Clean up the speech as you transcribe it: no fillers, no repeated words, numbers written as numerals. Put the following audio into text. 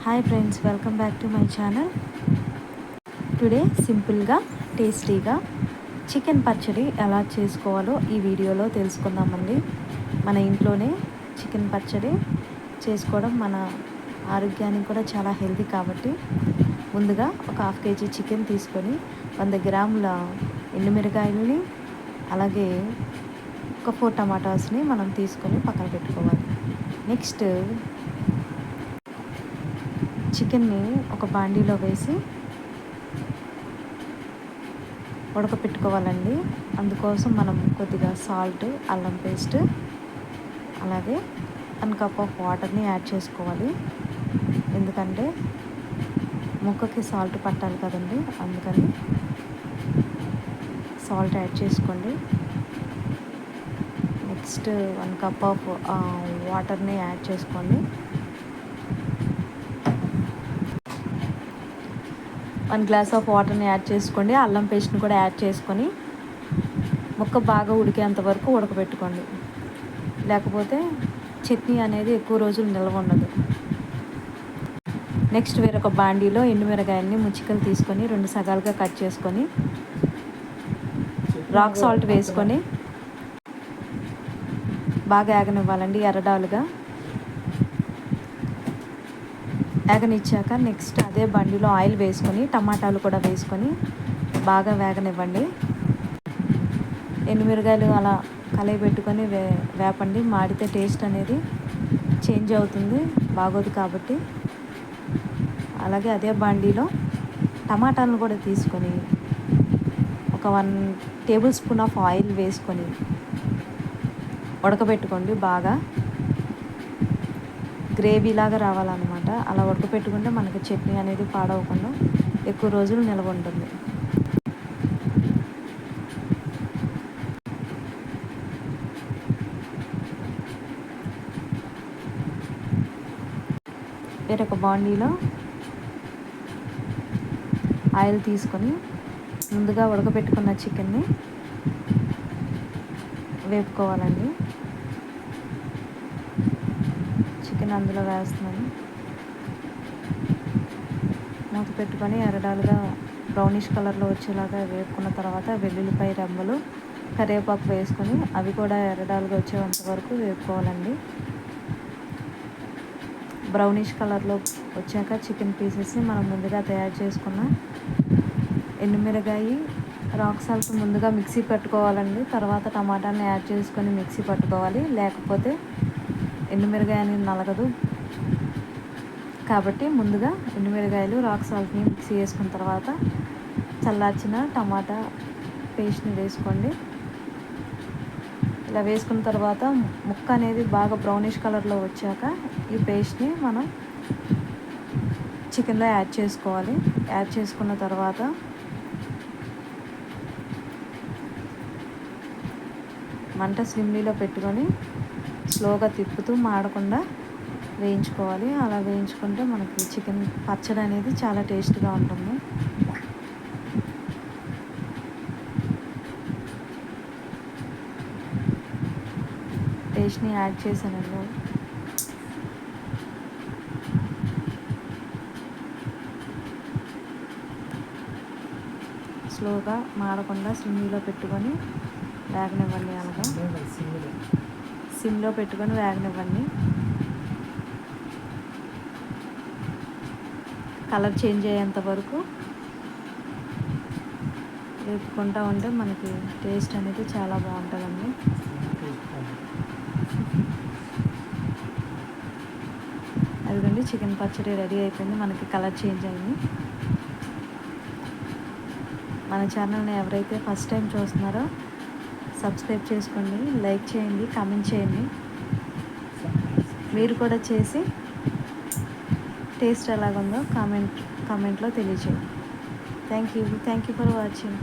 Hi friends, welcome back to my channel. Today సింపుల్గా టేస్టీగా chicken పచ్చడి ఎలా చేసుకోవాలో ఈ వీడియోలో తెలుసుకుందామండి. మన ఇంట్లోనే చికెన్ పచ్చడి చేసుకోవడం మన ఆరోగ్యానికి కూడా చాలా హెల్తీ కాబట్టి ముందుగా ఒక 1/2 kg చికెన్ తీసుకొని 100 గ్రాముల ఎండుమిరకాయలని అలాగే ఒక 4 టమాటాస్ని మనం తీసుకొని పక్కన పెట్టుకోవాలి. నెక్స్ట్ చికెన్ని ఒక బాండీలో వేసి ఉడకపెట్టుకోవాలండి. అందుకోసం మనం కొద్దిగా సాల్ట్, అల్లం పేస్ట్ అలాగే 1 కప్ ఆఫ్ వాటర్ని యాడ్ చేసుకోవాలి. ఎందుకంటే ముక్కకి సాల్ట్ పట్టాలి కదండి, అందుకని సాల్ట్ యాడ్ చేసుకోండి. నెక్స్ట్ 1 కప్ ఆఫ్ వాటర్ని యాడ్ చేసుకోండి. 1 గ్లాస్ ఆఫ్ వాటర్ని యాడ్ చేసుకోండి. అల్లం పేస్ట్ని కూడా యాడ్ చేసుకొని ముక్క బాగా ఉడికేంత వరకు ఉడకబెట్టుకోండి. లేకపోతే చట్నీ అనేది ఎక్కువ రోజులు నిల్వ ఉండదు. నెక్స్ట్ వేరొక బాండీలో ఎండుమిరకాయలని ముచ్చికలు తీసుకొని 2 సగాలుగా కట్ చేసుకొని రాక్ సాల్ట్ వేసుకొని బాగా ఏగనివ్వాలండి. ఎర్రడాలుగా వేగనిచ్చాక నెక్స్ట్ అదే బండిలో ఆయిల్ వేసుకొని టమాటాలు కూడా వేసుకొని బాగా వేగనివ్వండి. ఎండుమిరకాయలు అలా కలయి పెట్టుకొని వేపండి. మాడితే టేస్ట్ అనేది చేంజ్ అవుతుంది, బాగోదు కాబట్టి. అలాగే అదే బండిలో టమాటాలను కూడా తీసుకొని ఒక 1 టేబుల్ స్పూన్ ఆఫ్ ఆయిల్ వేసుకొని ఉడకబెట్టుకోండి. బాగా గ్రేవీలాగా రావాలన్నమాట. అలా ఉడకపెట్టుకుంటే మనకి చట్నీ అనేది పాడవకుండా ఎక్కువ రోజులు నిల్వ ఉంటుంది. వేరొక బాండీలో ఆయిల్ తీసుకొని ముందుగా ఉడకపెట్టుకున్న చికెన్ని వేపుకోవాలండి. చికెన్ అందులో వేస్తున్నాను. మూత పెట్టుకొని ఎర్రడాలుగా బ్రౌనిష్ కలర్లో వచ్చేలాగా వేపుకున్న తర్వాత వెల్లుల్లిపాయ రెమ్మలు, కరివేపాకు వేసుకొని అవి కూడా ఎర్రడాలుగా వచ్చేంత వరకు వేపుకోవాలండి. బ్రౌనిష్ కలర్లో వచ్చాక చికెన్ పీసెస్ని మనం ముందుగా తయారు చేసుకున్న ఎండుమిరకాయ, రాక్ సాల్ట్ ముందుగా మిక్సీ పట్టుకోవాలండి. తర్వాత టమాటాని యాడ్ చేసుకొని మిక్సీ పట్టుకోవాలి. లేకపోతే ఎండుమిరకాయ అనేది నలగదు కాబట్టి ముందుగా ఎండుమిరకాయలు, రాక్ సాల్ట్ని మిక్సీ వేసుకున్న తర్వాత చల్లార్చిన టమాటా పేస్ట్ని వేసుకోండి. ఇలా వేసుకున్న తర్వాత ముక్క అనేది బాగా బ్రౌనిష్ కలర్లో వచ్చాక ఈ పేస్ట్ని మనం చికెన్లో యాడ్ చేసుకోవాలి. యాడ్ చేసుకున్న తర్వాత మంట స్లిమ్లీలో పెట్టుకొని స్లోగా తిప్పుతూ మాడకుండా వేయించుకోవాలి. అలా వేయించుకుంటే మనకి చికెన్ పచ్చడి అనేది చాలా టేస్ట్గా ఉంటుంది. పేస్ట్ని యాడ్ చేశానండి. స్లోగా మాడకుండా స్లిమ్లో పెట్టుకొని వేగనివ్వండి. అలాగా సిమ్లో పెట్టుకొని వేగనివ్వండి. కలర్ చేంజ్ అయ్యేంత వరకు వేపుకుంటూ ఉంటే మనకి టేస్ట్ అనేది చాలా బాగుంటుందండి. అదిగోండి, చికెన్ పచ్చడి రెడీ అయిపోయింది. మనకి కలర్ చేంజ్ అయింది. మన ఛానల్ని ఎవరైతే ఫస్ట్ టైం చూస్తున్నారో సబ్స్క్రైబ్ చేసుకోండి, లైక్ చేయండి, కామెంట్ చేయండి. మీరు కూడా చేసి టేస్ట్ ఎలాగుందో కామెంట్లో తెలియజేయండి. Thank you for watching.